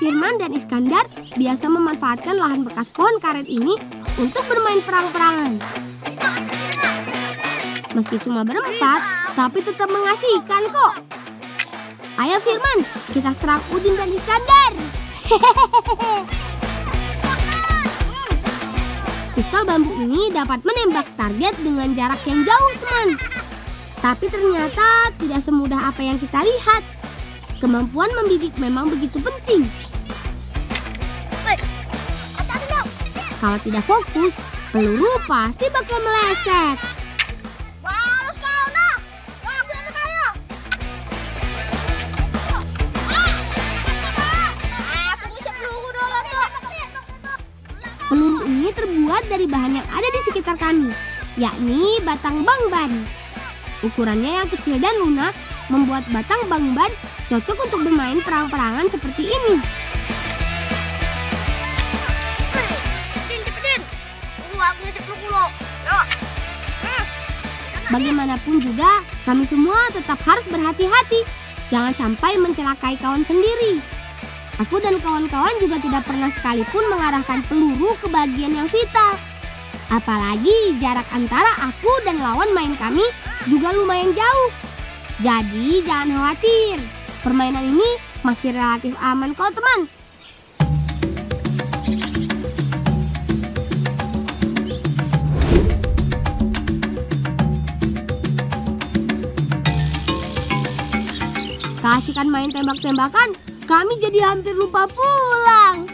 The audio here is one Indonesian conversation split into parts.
Firman dan Iskandar biasa memanfaatkan lahan bekas pohon karet ini untuk bermain perang-perangan. Meski cuma berempat, tapi tetap mengasihkan kok. Ayo Firman, kita serang Udin dan Iskandar. Pistol bambu ini dapat menembak target dengan jarak yang jauh, teman. Tapi ternyata tidak semudah apa yang kita lihat. Kemampuan membidik memang begitu penting. Kalau tidak fokus, peluru pasti bakal meleset. Peluru ini terbuat dari bahan yang ada di sekitar kami, yakni batang bangban. Ukurannya yang kecil dan lunak membuat batang bangban cocok untuk bermain perang-perangan seperti ini. Bagaimanapun juga, kami semua tetap harus berhati-hati. Jangan sampai mencelakai kawan sendiri. Aku dan kawan-kawan juga tidak pernah sekalipun mengarahkan peluru ke bagian yang vital. Apalagi jarak antara aku dan lawan main kami juga lumayan jauh. Jadi jangan khawatir, permainan ini masih relatif aman kok teman. Keasikan main tembak-tembakan, kami jadi hampir lupa pulang.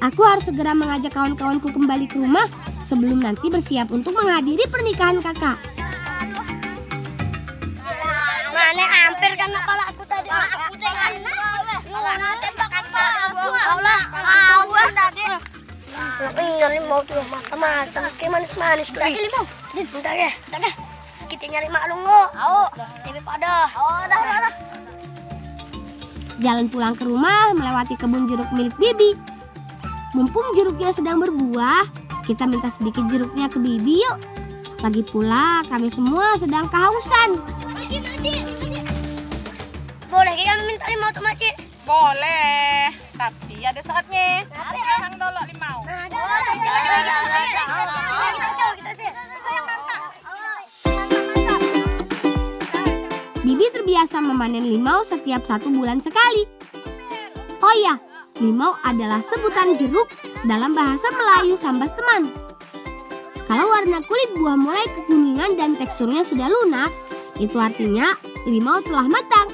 Aku harus segera mengajak kawan-kawanku kembali ke rumah sebelum nanti bersiap untuk menghadiri pernikahan kakak. Mana hampir kan kalau aku tadi. Aku tadi. Ini mau tuh masa-masa kayak manis-manis tuh. Limau. Bentar ya. Kita nyari maklum lo. Tapi pada. Dah. Jalan pulang ke rumah melewati kebun jeruk milik Bibi. Mumpung jeruknya sedang berbuah, kita minta sedikit jeruknya ke Bibi yuk. Lagi pula kami semua sedang kehausan. Boleh kita minta limau tuh Maci? Boleh, tapi ada saatnya. Hang dulu limau. Bibi terbiasa memanen limau setiap 1 bulan sekali. Oh ya, limau adalah sebutan jeruk dalam bahasa Melayu Sambas teman. Kalau warna kulit buah mulai kekuningan dan teksturnya sudah lunak, itu artinya limau telah matang.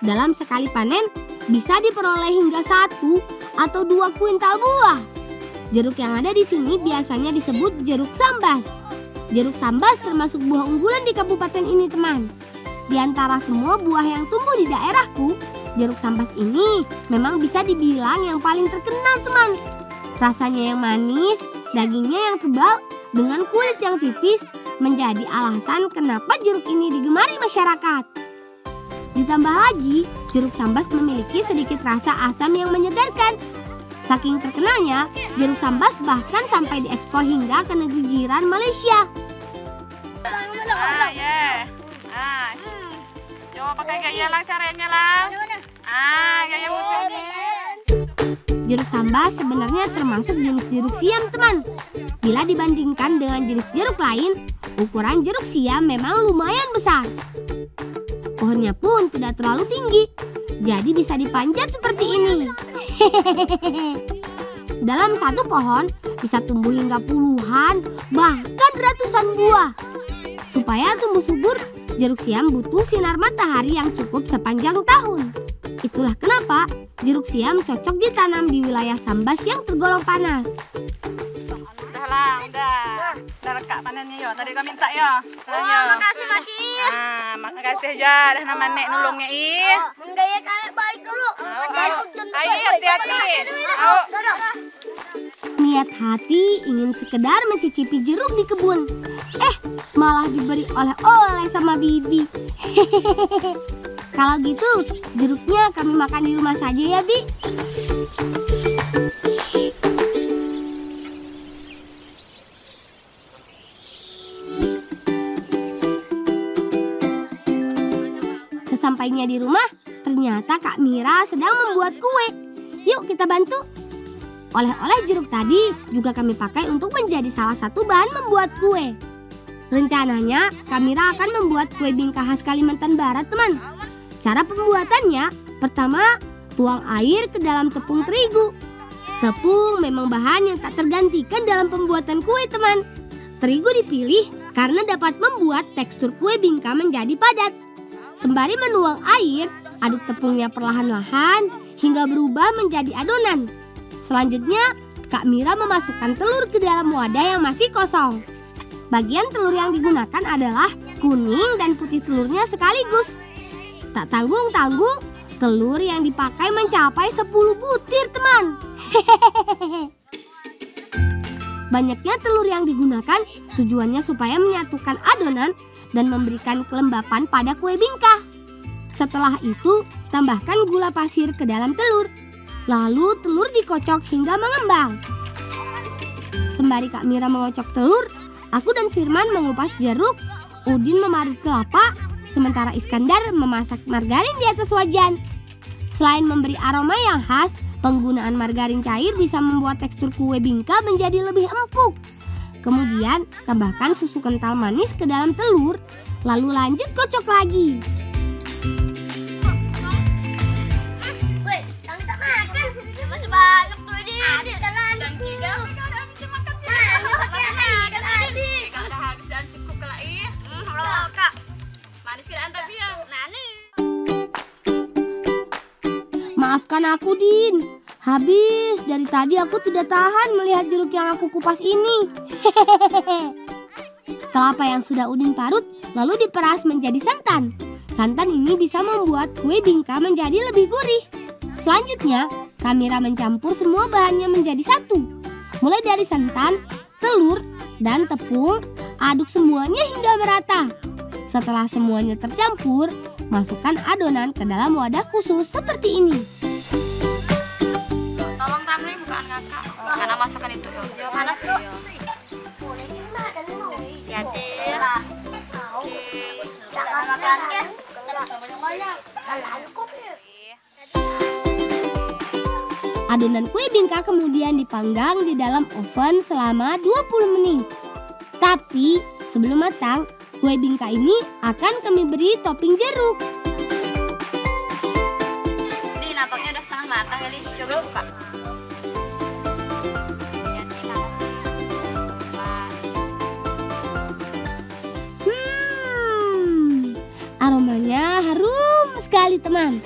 Dalam sekali panen bisa diperoleh hingga 1 atau 2 kuintal buah. Jeruk yang ada di sini biasanya disebut jeruk sambas. Jeruk sambas termasuk buah unggulan di kabupaten ini teman. Di antara semua buah yang tumbuh di daerahku, jeruk sambas ini memang bisa dibilang yang paling terkenal teman. Rasanya yang manis, dagingnya yang tebal, dengan kulit yang tipis menjadi alasan kenapa jeruk ini digemari masyarakat. Ditambah lagi, jeruk sambas memiliki sedikit rasa asam yang menyegarkan. Saking terkenalnya, jeruk sambas bahkan sampai diekspor hingga ke negeri jiran Malaysia. Coba pakai gaya lang caranya lang. Gaya musuhnya. Jeruk sambas sebenarnya termasuk jenis jeruk siam teman. Bila dibandingkan dengan jenis jeruk lain, ukuran jeruk siam memang lumayan besar. Pohonnya pun tidak terlalu tinggi, jadi bisa dipanjat seperti ini. Dalam satu pohon bisa tumbuh hingga puluhan, bahkan ratusan buah. Supaya tumbuh subur, jeruk siam butuh sinar matahari yang cukup sepanjang tahun. Itulah kenapa jeruk siam cocok ditanam di wilayah Sambas yang tergolong panas. Udah rekak panennya yo. Tadi kau minta yo. Makasih Maci. Makasih aja dah nama nek nulungnya Mendaya kalian baik dulu. Ayo hati-hati. Niat hati ingin sekedar mencicipi jeruk di kebun. Malah diberi oleh-oleh sama Bibi. Kalau gitu, jeruknya kami makan di rumah saja ya, Bi. Sesampainya di rumah, Ternyata Kak Mira sedang membuat kue. Yuk kita bantu. Oleh-oleh jeruk tadi juga kami pakai untuk menjadi salah satu bahan membuat kue. Rencananya Kak Mira akan membuat kue bingka khas Kalimantan Barat, teman. Cara pembuatannya, pertama tuang air ke dalam tepung terigu. Tepung memang bahan yang tak tergantikan dalam pembuatan kue, teman. Terigu dipilih karena dapat membuat tekstur kue bingka menjadi padat. Sembari menuang air, aduk tepungnya perlahan-lahan hingga berubah menjadi adonan. Selanjutnya, Kak Mira memasukkan telur ke dalam wadah yang masih kosong. Bagian telur yang digunakan adalah kuning dan putih telurnya sekaligus. Tak tanggung-tanggung, telur yang dipakai mencapai 10 butir, teman. Banyaknya telur yang digunakan tujuannya supaya menyatukan adonan dan memberikan kelembapan pada kue bingka. Setelah itu, tambahkan gula pasir ke dalam telur. Lalu telur dikocok hingga mengembang. Sembari Kak Mira mengocok telur, aku dan Firman mengupas jeruk, Udin memarut kelapa, sementara Iskandar memasak margarin di atas wajan. Selain memberi aroma yang khas, penggunaan margarin cair bisa membuat tekstur kue bingka menjadi lebih empuk. Kemudian tambahkan susu kental manis ke dalam telur, lalu lanjut kocok lagi. Woi, jangan tak makan. Masih banyak tuh ini. Udah lanjut. Kalau udah habis dan cukup kelai. Kak. Manis kira anda biar. Nani. Maafkan aku, Din. Habis, dari tadi aku tidak tahan melihat jeruk yang aku kupas ini. Kelapa yang sudah Udin parut lalu diperas menjadi santan. Santan ini bisa membuat kue bingka menjadi lebih gurih. Selanjutnya, Kak Mira mencampur semua bahannya menjadi satu. Mulai dari santan, telur, dan tepung, aduk semuanya hingga merata. Setelah semuanya tercampur, masukkan adonan ke dalam wadah khusus seperti ini. Tolong Ramli bukaan kakak. Karena masakan itu panas loh. Hati-hati. Jangan makan ya. Adonan kue bingka kemudian dipanggang di dalam oven selama 20 menit. Tapi sebelum matang, kue bingka ini akan kami beri topping jeruk. Ini nampaknya udah setengah matang kali. Coba buka. Aromanya harum sekali, teman.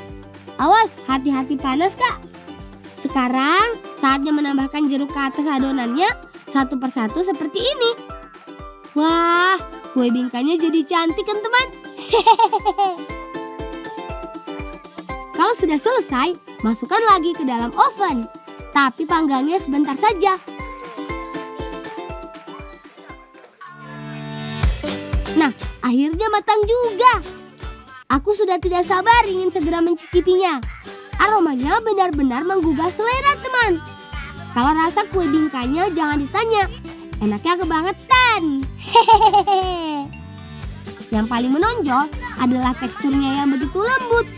Awas, hati-hati panas, Kak. Sekarang saatnya menambahkan jeruk ke atas adonannya satu persatu seperti ini. Wah, kue bingkanya jadi cantik kan, teman? Kalau sudah selesai, masukkan lagi ke dalam oven. Tapi panggangnya sebentar saja. Nah, akhirnya matang juga. Aku sudah tidak sabar ingin segera mencicipinya. Aromanya benar-benar menggugah selera, teman. Kalau rasa kue bingkanya jangan ditanya. Enaknya kebangetan. Hehehe. Yang paling menonjol adalah teksturnya yang begitu lembut,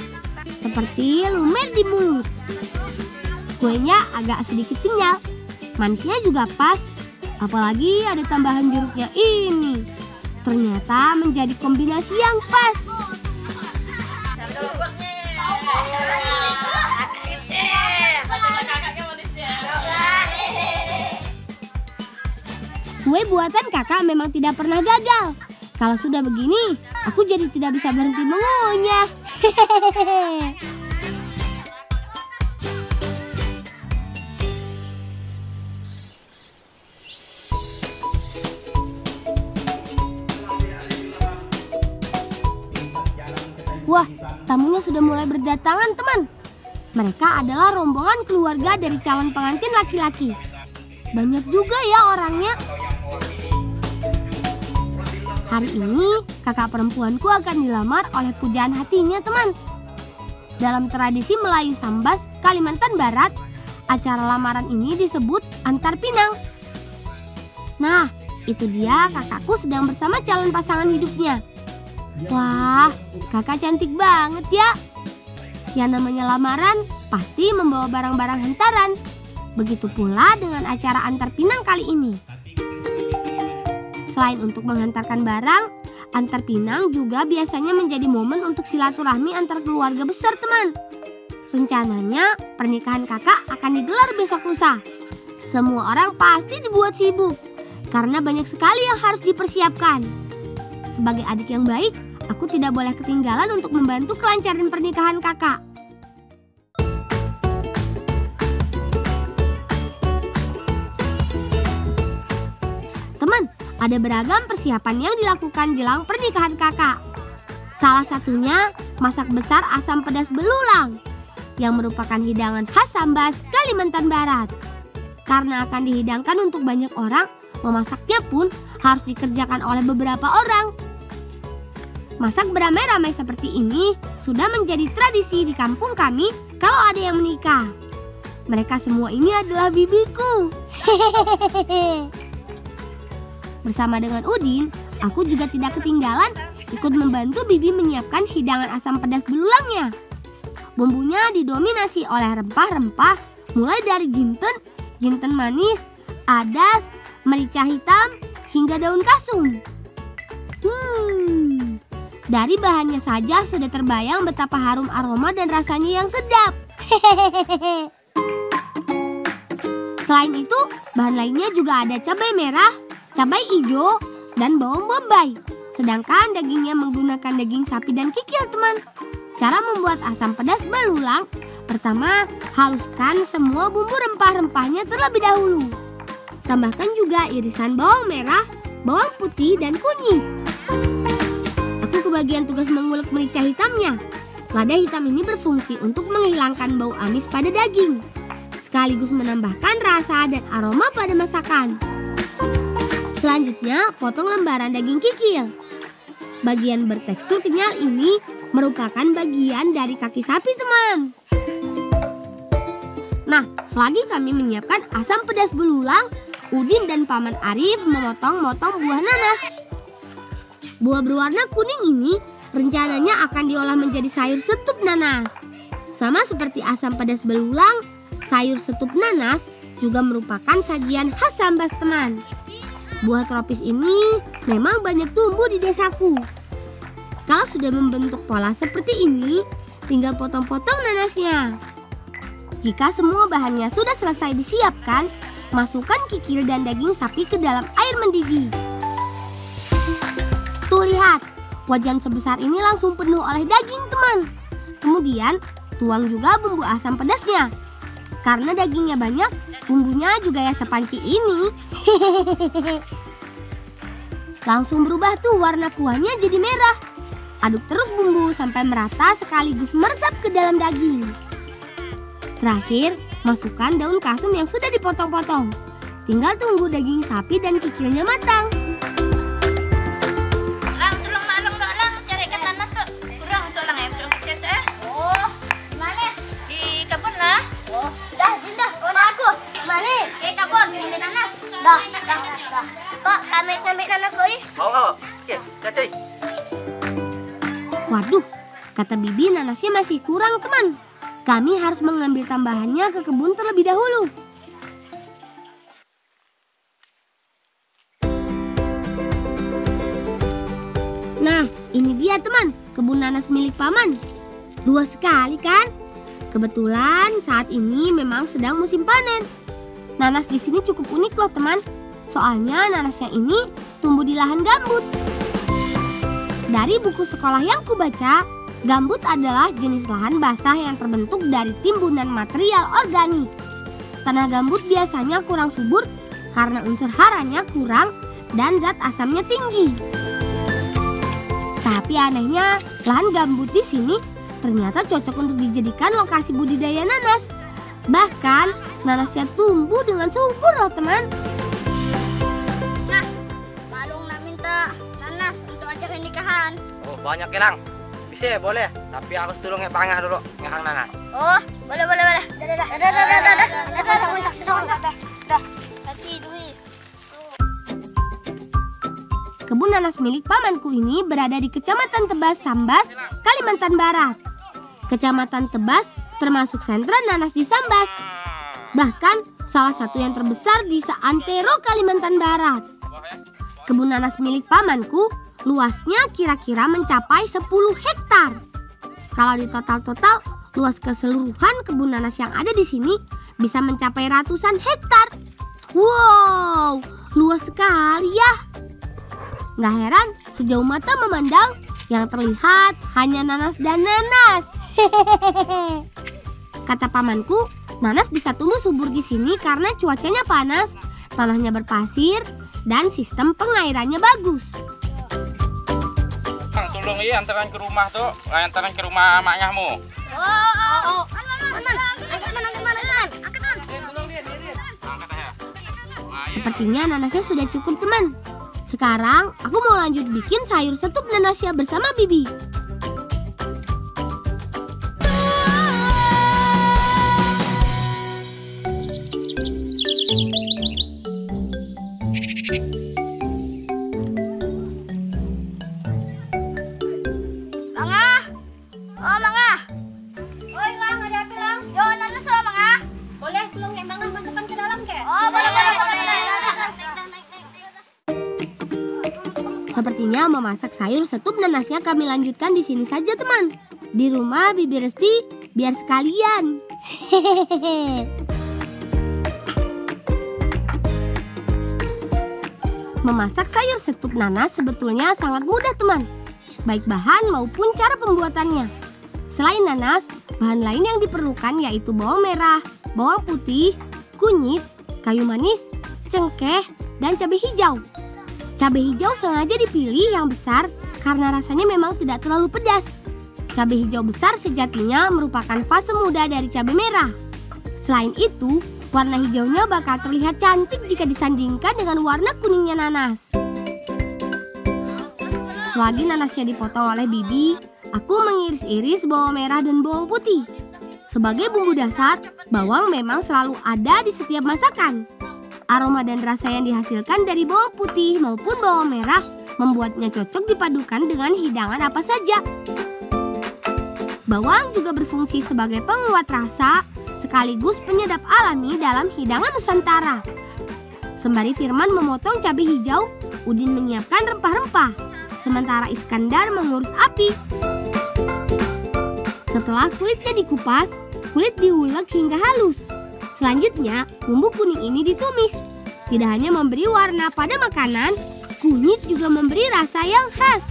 seperti lumer di mulut. Kuenya agak sedikit kenyal, manisnya juga pas. Apalagi ada tambahan jeruknya ini. Ternyata menjadi kombinasi yang pas. Kue buatan kakak memang tidak pernah gagal. Kalau sudah begini, aku jadi tidak bisa berhenti mengunyah. Wah, tamunya sudah mulai berdatangan, teman. Mereka adalah rombongan keluarga dari calon pengantin laki-laki. Banyak juga ya orangnya. Hari ini kakak perempuanku akan dilamar oleh pujaan hatinya, teman. Dalam tradisi Melayu Sambas, Kalimantan Barat, acara lamaran ini disebut antar pinang. Nah, itu dia kakakku sedang bersama calon pasangan hidupnya. Wah, kakak cantik banget ya. Yang namanya lamaran pasti membawa barang-barang hantaran. Begitu pula dengan acara antar pinang kali ini. Selain untuk menghantarkan barang, antar pinang juga biasanya menjadi momen untuk silaturahmi antar keluarga besar, teman. Rencananya pernikahan kakak akan digelar besok lusa. Semua orang pasti dibuat sibuk karena banyak sekali yang harus dipersiapkan. Sebagai adik yang baik, aku tidak boleh ketinggalan untuk membantu kelancaran pernikahan kakak. Teman, ada beragam persiapan yang dilakukan jelang pernikahan kakak. Salah satunya masak besar asam pedas belulang yang merupakan hidangan khas Sambas, Kalimantan Barat. Karena akan dihidangkan untuk banyak orang, memasaknya pun harus dikerjakan oleh beberapa orang. Masak beramai-ramai seperti ini sudah menjadi tradisi di kampung kami kalau ada yang menikah. Mereka semua ini adalah bibiku. Bersama dengan Udin, aku juga tidak ketinggalan ikut membantu bibi menyiapkan hidangan asam pedas belulangnya. Bumbunya didominasi oleh rempah-rempah mulai dari jinten manis, adas, merica hitam, hingga daun kasum. Dari bahannya saja sudah terbayang betapa harum aroma dan rasanya yang sedap. Selain itu, bahan lainnya juga ada cabai merah, cabai hijau, dan bawang bombay. Sedangkan dagingnya menggunakan daging sapi dan kikil, teman. Cara membuat asam pedas belulang, pertama haluskan semua bumbu rempah-rempahnya terlebih dahulu. Tambahkan juga irisan bawang merah, bawang putih, dan kunyit. Aku kebagian tugas mengulek merica hitamnya. Lada hitam ini berfungsi untuk menghilangkan bau amis pada daging, sekaligus menambahkan rasa dan aroma pada masakan. Selanjutnya, potong lembaran daging kikil. Bagian bertekstur kenyal ini merupakan bagian dari kaki sapi, teman. Nah, selagi kami menyiapkan asam pedas belulang, Udin dan Paman Arif memotong-motong buah nanas. Buah berwarna kuning ini rencananya akan diolah menjadi sayur setup nanas. Sama seperti asam pedas belulang, sayur setup nanas juga merupakan sajian khas Sambas, teman. Buah tropis ini memang banyak tumbuh di desaku. Kalau sudah membentuk pola seperti ini, tinggal potong-potong nanasnya. Jika semua bahannya sudah selesai disiapkan, masukkan kikil dan daging sapi ke dalam air mendidih. Tuh lihat, wajan sebesar ini langsung penuh oleh daging, teman. Kemudian tuang juga bumbu asam pedasnya. Karena dagingnya banyak, bumbunya juga ya sepanci ini. Langsung berubah tuh warna kuahnya jadi merah. Aduk terus bumbu sampai merata sekaligus meresap ke dalam daging. Terakhir, masukkan daun kasum yang sudah dipotong-potong. Tinggal tunggu daging sapi dan kikilnya matang. Lang, tolong lang, carikan nanas tuh. Kurang untuk lang ya, untuk saya. Oh, mana? Di kebun lah. Oh, dah, Jinda, kawan aku. Mana? Kayak kabon, ambil nanas. Dah. Kok kami ambil nanas boy? Mau, oke, cari. Waduh, kata bibi nanasnya masih kurang, teman. Kami harus mengambil tambahannya ke kebun terlebih dahulu. Nah, ini dia, teman, kebun nanas milik Paman. Luas sekali kan? Kebetulan saat ini memang sedang musim panen. Nanas di sini cukup unik loh, teman. Soalnya nanasnya ini tumbuh di lahan gambut. Dari buku sekolah yang kubaca, gambut adalah jenis lahan basah yang terbentuk dari timbunan material organik. Tanah gambut biasanya kurang subur karena unsur haranya kurang dan zat asamnya tinggi. Tapi anehnya, lahan gambut di sini ternyata cocok untuk dijadikan lokasi budidaya nanas. Bahkan, nanasnya tumbuh dengan subur loh, teman. Nah, Balung nak minta nanas untuk acara nikahan. Oh, banyak ya, Lang. Bisa, boleh. Tapi harus tolong ngepangah dulu, ngehang nanas. Oh, boleh. Dah. Hati duit. Kebun nanas milik pamanku ini berada di Kecamatan Tebas, Sambas, Kalimantan Barat. Kecamatan Tebas termasuk sentra nanas di Sambas. Bahkan salah satu yang terbesar di seantero Kalimantan Barat. Kebun nanas milik pamanku luasnya kira-kira mencapai 10 hektar. Kalau di total luas keseluruhan kebun nanas yang ada di sini bisa mencapai ratusan hektar. Wow, luas sekali ya. Nggak heran sejauh mata memandang yang terlihat hanya nanas dan nanas. Kata pamanku, nanas bisa tumbuh subur di sini karena cuacanya panas, tanahnya berpasir, dan sistem pengairannya bagus. Bang, tolong iya antaran ke rumah tuh, antaran ke rumah maknyahmu. Sepertinya nanasnya sudah cukup, teman. Sekarang aku mau lanjut bikin sayur setup nanasnya bersama Bibi. Sepertinya memasak sayur setup nanasnya kami lanjutkan di sini saja, teman. Di rumah Bibi Resti biar sekalian. Memasak sayur setup nanas sebetulnya sangat mudah, teman. Baik bahan maupun cara pembuatannya. Selain nanas, bahan lain yang diperlukan yaitu bawang merah, bawang putih, kunyit, kayu manis, cengkeh, dan cabai hijau. Cabai hijau sengaja dipilih yang besar karena rasanya memang tidak terlalu pedas. Cabai hijau besar sejatinya merupakan fase muda dari cabai merah. Selain itu, warna hijaunya bakal terlihat cantik jika disandingkan dengan warna kuningnya nanas. Selagi nanasnya dipotong oleh Bibi, aku mengiris-iris bawang merah dan bawang putih. Sebagai bumbu dasar, bawang memang selalu ada di setiap masakan. Aroma dan rasa yang dihasilkan dari bawang putih maupun bawang merah membuatnya cocok dipadukan dengan hidangan apa saja. Bawang juga berfungsi sebagai penguat rasa sekaligus penyedap alami dalam hidangan Nusantara. Sembari Firman memotong cabai hijau, Udin menyiapkan rempah-rempah, sementara Iskandar mengurus api. Setelah kulitnya dikupas, kulit diulek hingga halus. Selanjutnya, bumbu kuning ini ditumis. Tidak hanya memberi warna pada makanan, kunyit juga memberi rasa yang khas.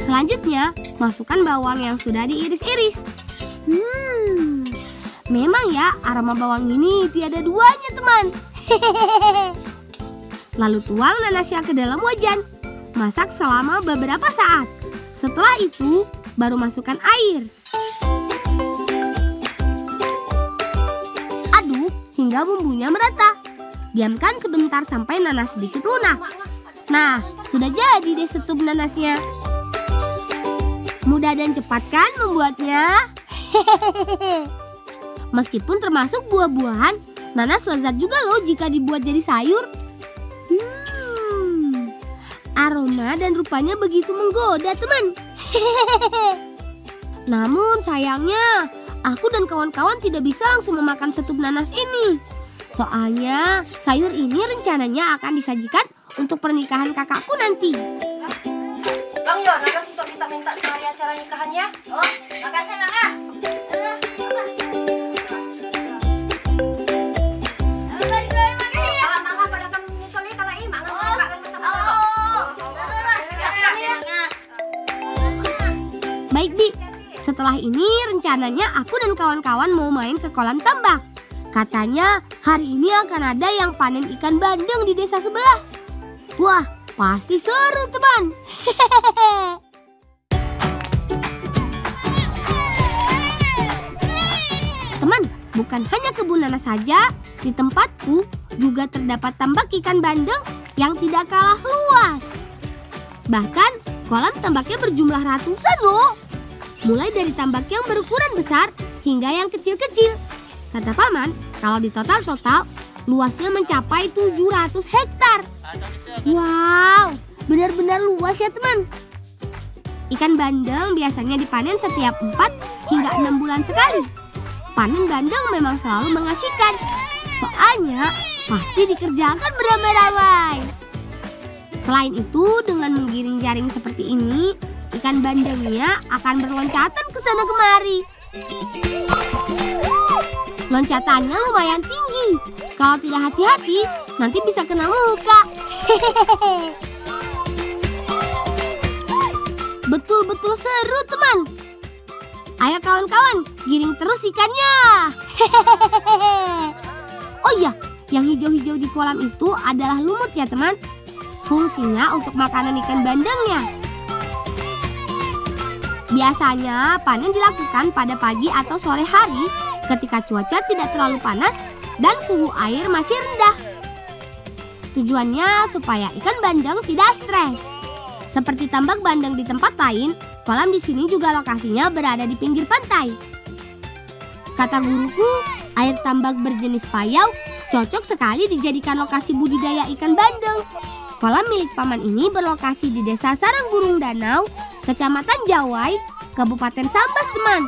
Selanjutnya, masukkan bawang yang sudah diiris-iris. Memang ya, aroma bawang ini tiada duanya, teman. Lalu tuang nanasnya ke dalam wajan. Masak selama beberapa saat. Setelah itu, baru masukkan air. Aduk hingga bumbunya merata. Diamkan sebentar sampai nanas sedikit lunak. Nah, sudah jadi deh setup nanasnya. Mudah dan cepat kan membuatnya? Meskipun termasuk buah-buahan, nanas lezat juga loh jika dibuat jadi sayur. Aroma dan rupanya begitu menggoda, teman. Namun sayangnya, aku dan kawan-kawan tidak bisa langsung memakan setup nanas ini. Soalnya sayur ini rencananya akan disajikan untuk pernikahan kakakku nanti. Bang Yo, nagas untuk minta sehari acara nikahannya. Oh, makasih Bang ah. Baik, Bi. Setelah ini rencananya aku dan kawan-kawan mau main ke kolam tambak. Katanya hari ini akan ada yang panen ikan bandeng di desa sebelah. Wah, pasti seru, teman. Teman, bukan hanya kebun nanas saja, di tempatku juga terdapat tambak ikan bandeng yang tidak kalah luas. Bahkan kolam tambaknya berjumlah ratusan loh. Mulai dari tambak yang berukuran besar hingga yang kecil-kecil. Kata paman, kalau di total luasnya mencapai 700 hektar. Wow, benar-benar luas ya, teman. Ikan bandeng biasanya dipanen setiap 4 hingga 6 bulan sekali. Panen bandeng memang selalu mengasihkan. Soalnya pasti dikerjakan beramai-ramai. Selain itu, dengan menggiring jaring seperti ini, ikan bandengnya akan berloncatan ke sana kemari. Loncatannya lumayan tinggi. Kalau tidak hati-hati, nanti bisa kena muka. Betul-betul seru, teman. Ayo kawan-kawan, giring terus ikannya. Oh iya, yang hijau-hijau di kolam itu adalah lumut ya teman. Fungsinya untuk makanan ikan bandengnya. Biasanya panen dilakukan pada pagi atau sore hari ketika cuaca tidak terlalu panas dan suhu air masih rendah. Tujuannya supaya ikan bandeng tidak stres. Seperti tambak bandeng di tempat lain, kolam di sini juga lokasinya berada di pinggir pantai. Kata guruku, air tambak berjenis payau cocok sekali dijadikan lokasi budidaya ikan bandeng. Kolam milik paman ini berlokasi di Desa Sarangburung Danau, Kecamatan Jawai, Kabupaten Sambas, teman.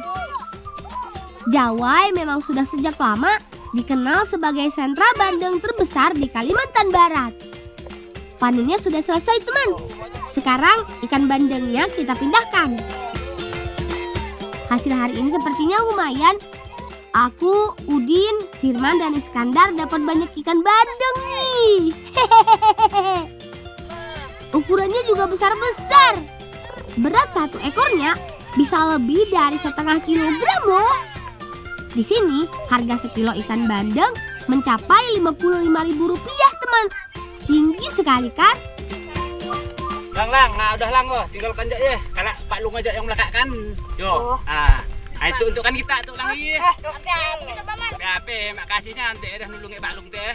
Jawai memang sudah sejak lama dikenal sebagai sentra bandeng terbesar di Kalimantan Barat. Panennya sudah selesai, teman. Sekarang ikan bandengnya kita pindahkan. Hasil hari ini sepertinya lumayan. Aku, Udin, Firman, dan Iskandar dapat banyak ikan bandeng nih. Ukurannya juga besar-besar. Berat satu ekornya bisa lebih dari 1,5 kilogram loh. Di sini harga sekilo ikan bandeng mencapai Rp55.000, teman. Tinggi sekali kan? Lang, nah udah lang loh, tinggalkan aja ya. Kalau Pak Lung aja yang melekatkan. Yo. Itu untuk kan kita tuh lang iya. Kita paman. Ape, makasihnya nanti dah nulungi Pak Lung teh.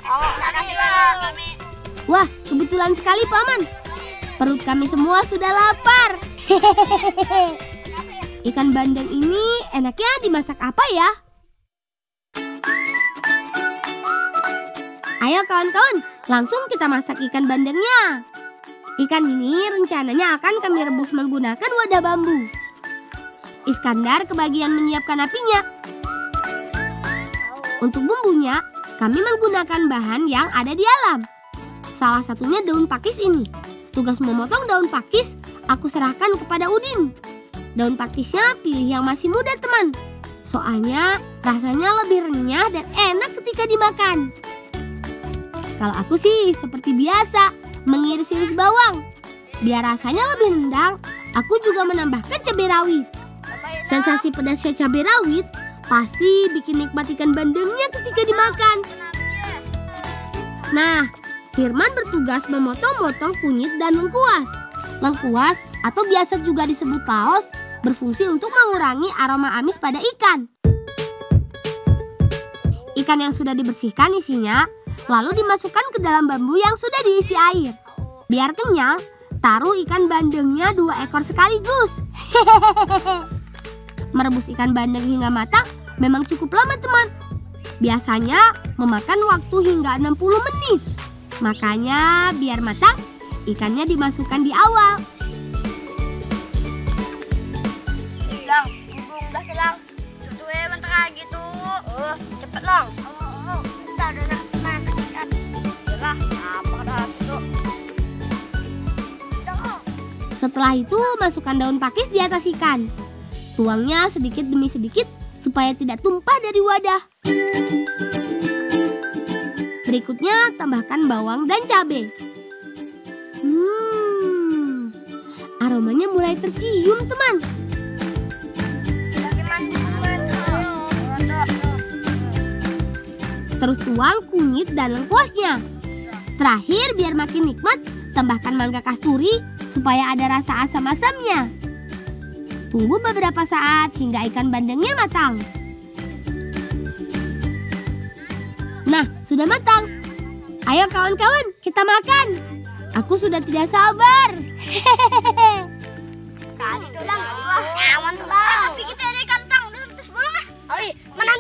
Makasih lah. Wah, kebetulan sekali paman. Perut kami semua sudah lapar. Ikan bandeng ini enaknya dimasak apa ya? Ayo kawan-kawan, langsung kita masak ikan bandengnya. Ikan ini rencananya akan kami rebus menggunakan wadah bambu. Iskandar kebagian menyiapkan apinya. Untuk bumbunya, kami menggunakan bahan yang ada di alam. Salah satunya daun pakis ini. Tugas memotong daun pakis, aku serahkan kepada Udin. Daun pakisnya pilih yang masih muda, teman. Soalnya rasanya lebih renyah dan enak ketika dimakan. Kalau aku sih seperti biasa, mengiris-iris bawang. Biar rasanya lebih nendang, aku juga menambahkan cabai rawit. Sensasi pedasnya cabai rawit pasti bikin nikmat ikan bandengnya ketika dimakan. Nah, Firman bertugas memotong-motong kunyit dan lengkuas. Lengkuas atau biasa juga disebut laos berfungsi untuk mengurangi aroma amis pada ikan. Ikan yang sudah dibersihkan isinya lalu dimasukkan ke dalam bambu yang sudah diisi air. Biar kenyang, taruh ikan bandengnya 2 ekor sekaligus. Merebus ikan bandeng hingga matang memang cukup lama, teman. Biasanya memakan waktu hingga 60 menit. Makanya biar matang, ikannya dimasukkan di awal. Lang, tunggu dah Lang. Tuh mentah gitu. Cepet Lang. Udah masak ikan. Yalah, apa dah tuh. Setelah itu masukkan daun pakis di atas ikan. Tuangnya sedikit demi sedikit supaya tidak tumpah dari wadah. Berikutnya tambahkan bawang dan cabai. Aromanya mulai tercium, teman. Terus tuang kunyit dan lengkuasnya. Terakhir biar makin nikmat, tambahkan mangga kasturi supaya ada rasa asam-asamnya. Tunggu beberapa saat hingga ikan bandengnya matang. Nah, sudah matang. Ayo kawan-kawan, kita makan. Aku sudah tidak sabar. Kali tulang. Aman tulang. Tapi kita ada kantang. Terus bolong ah. Oi, mana.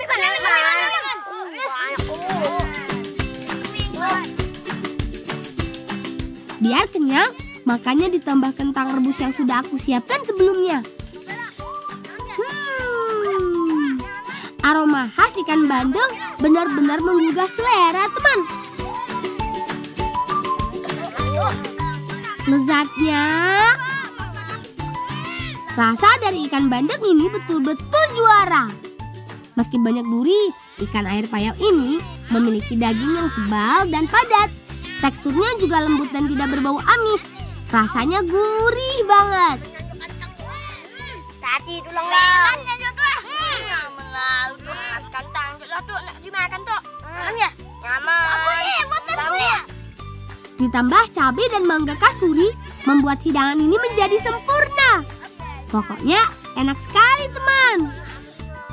Biar kenyang, Makanya ditambah kentang rebus yang sudah aku siapkan sebelumnya. Aroma khas ikan bandeng benar-benar menggugah selera, teman. Lezatnya. Rasa dari ikan bandeng ini betul-betul juara. Meski banyak duri, ikan air payau ini memiliki daging yang tebal dan padat. Teksturnya juga lembut dan tidak berbau amis. Rasanya gurih banget. Tadi tulang lelannya juga. Menalu tuh kentang juga tuh nak dimakan tuh. Nyaman. Buat Ditambah cabai dan mangga kasturi membuat hidangan ini menjadi sempurna. Pokoknya enak sekali, teman.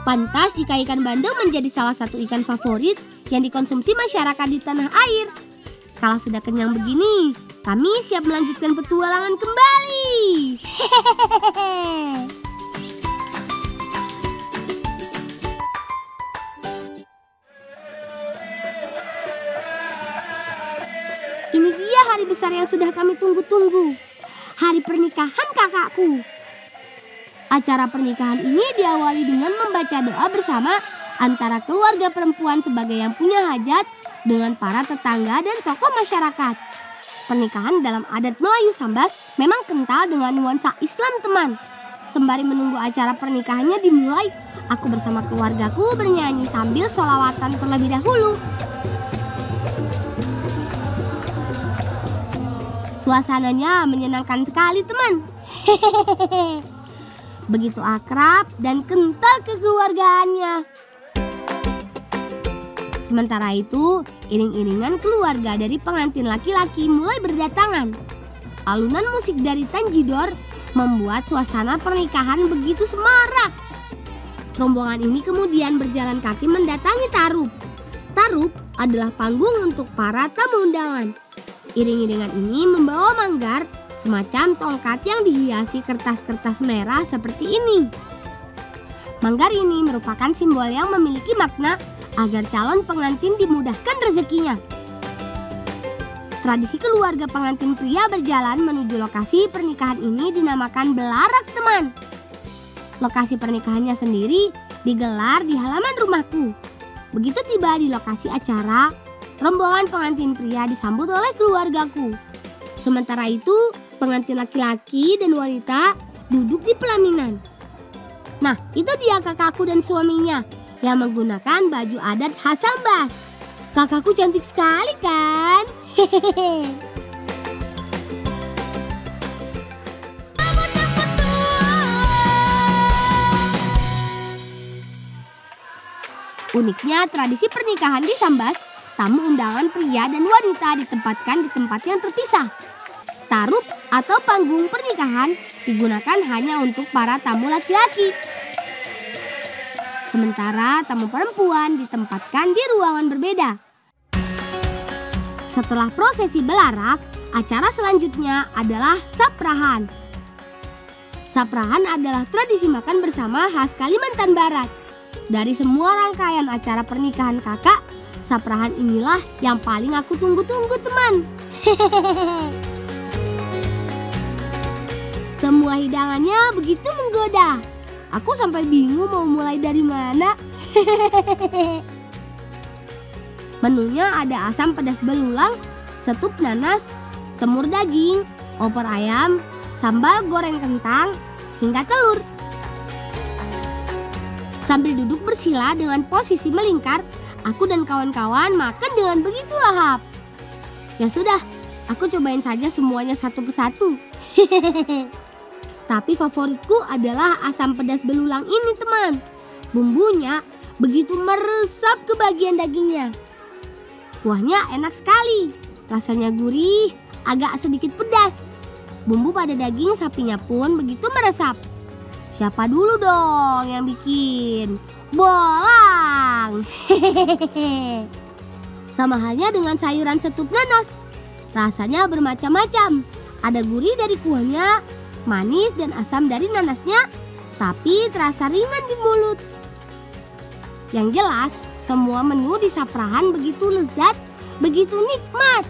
Pantas jika ikan bandeng menjadi salah satu ikan favorit yang dikonsumsi masyarakat di tanah air. Kalau sudah kenyang begini, kami siap melanjutkan petualangan kembali. Ini dia hari besar yang sudah kami tunggu-tunggu. Hari pernikahan kakakku. Acara pernikahan ini diawali dengan membaca doa bersama antara keluarga perempuan sebagai yang punya hajat dengan para tetangga dan tokoh masyarakat. Pernikahan dalam adat Melayu Sambas memang kental dengan nuansa Islam, teman. Sembari menunggu acara pernikahannya dimulai, aku bersama keluargaku bernyanyi sambil sholawatan terlebih dahulu. Suasananya menyenangkan sekali, teman. Begitu akrab dan kental kekeluargaannya. Sementara itu, iring-iringan keluarga dari pengantin laki-laki mulai berdatangan. Alunan musik dari Tanjidor membuat suasana pernikahan begitu semarak. Rombongan ini kemudian berjalan kaki mendatangi Tarup. Tarup adalah panggung untuk para tamu undangan. Iring-iringan ini membawa manggar, semacam tongkat yang dihiasi kertas-kertas merah seperti ini. Manggar ini merupakan simbol yang memiliki makna agar calon pengantin dimudahkan rezekinya. Tradisi keluarga pengantin pria berjalan menuju lokasi pernikahan ini dinamakan belarak, teman. Lokasi pernikahannya sendiri digelar di halaman rumahku. Begitu tiba di lokasi acara, rombongan pengantin pria disambut oleh keluargaku. Sementara itu, pengantin laki-laki dan wanita duduk di pelaminan. Nah, itu dia kakakku dan suaminya yang menggunakan baju adat khas Sambas. Kakakku cantik sekali kan? Hehehe. Uniknya tradisi pernikahan di Sambas, tamu undangan pria dan wanita ditempatkan di tempat yang terpisah. Tarup atau panggung pernikahan digunakan hanya untuk para tamu laki-laki. Sementara tamu perempuan ditempatkan di ruangan berbeda. Setelah prosesi belarak, acara selanjutnya adalah saprahan. Saprahan adalah tradisi makan bersama khas Kalimantan Barat. Dari semua rangkaian acara pernikahan kakak, saprahan inilah yang paling aku tunggu-tunggu, teman. Semua hidangannya begitu menggoda. Aku sampai bingung mau mulai dari mana. Menunya ada asam pedas belulang, setup nanas, semur daging, opor ayam, sambal goreng kentang, hingga telur. Sambil duduk bersila dengan posisi melingkar, aku dan kawan-kawan makan dengan begitu lahap. Ya sudah, aku cobain saja semuanya satu persatu. Tapi favoritku adalah asam pedas belulang ini, teman. Bumbunya begitu meresap ke bagian dagingnya. Kuahnya enak sekali, rasanya gurih, agak sedikit pedas. Bumbu pada daging sapinya pun begitu meresap. Siapa dulu dong yang bikin? Bolang! Sama halnya dengan sayuran setup nanas. Rasanya bermacam-macam. Ada gurih dari kuahnya, manis dan asam dari nanasnya, tapi terasa ringan di mulut. Yang jelas, semua menu di saprahan begitu lezat, begitu nikmat.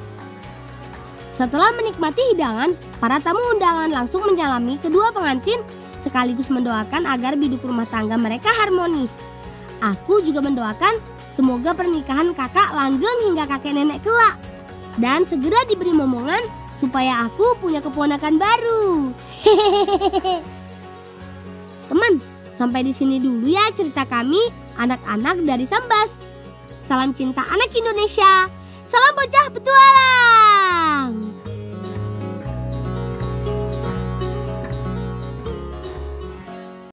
Setelah menikmati hidangan, para tamu undangan langsung menyalami kedua pengantin sekaligus mendoakan agar hidup rumah tangga mereka harmonis. Aku juga mendoakan semoga pernikahan kakak langgeng hingga kakek nenek kelak. Dan segera diberi momongan supaya aku punya keponakan baru. Hehehe. Teman, sampai di sini dulu ya cerita kami anak-anak dari Sambas. Salam cinta anak Indonesia. Salam bocah petualang.